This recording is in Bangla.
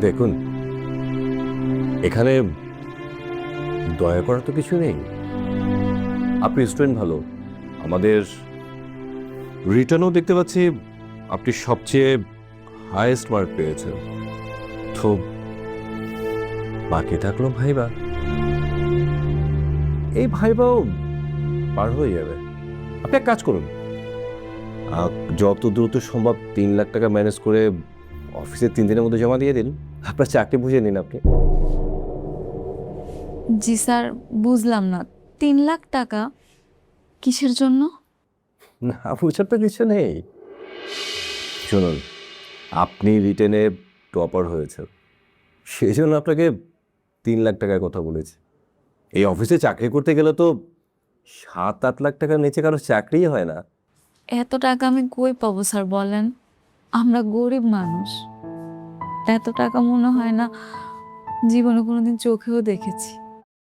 দেখুন, এখানে দয়া করার তো কিছু নেই। আপনি স্টুডেন্ট ভালো, আমাদের রিটার্নও দেখতে পাচ্ছি আপনি সবচেয়ে হাইয়েস্ট মার্ক পেয়েছেন। তো বাকি থাকলো ভাইবা, এই ভাইবাও পার হয়ে যাবে। আপনি এক কাজ করুন, যত দ্রুত সম্ভব 3 লাখ টাকা ম্যানেজ করে অফিসে 3 দিনের মধ্যে জমা দিয়ে দিন। আপনার চাকরি বুঝে নিন আপনি। জি স্যার, বুঝলাম না। 3 লাখ টাকা কিসের জন্য? না, বুঝার তো কিছু নেই। শুনুন, আপনি রিটেনে টপার হয়েছেন, সেই জন্য আপনাকে 3 লাখ টাকার কথা বলেছি। এই অফিসে চাকরি করতে গেলে তো 7-8 লাখ টাকার নিচে কারো চাকরিই হয় না। এত টাকা আমি কই পাবো স্যার বলেন? আমরা গরিব মানুষ। এত টাকা মনে হয় না জীবনে কোনোদিন চোখেও দেখেছি।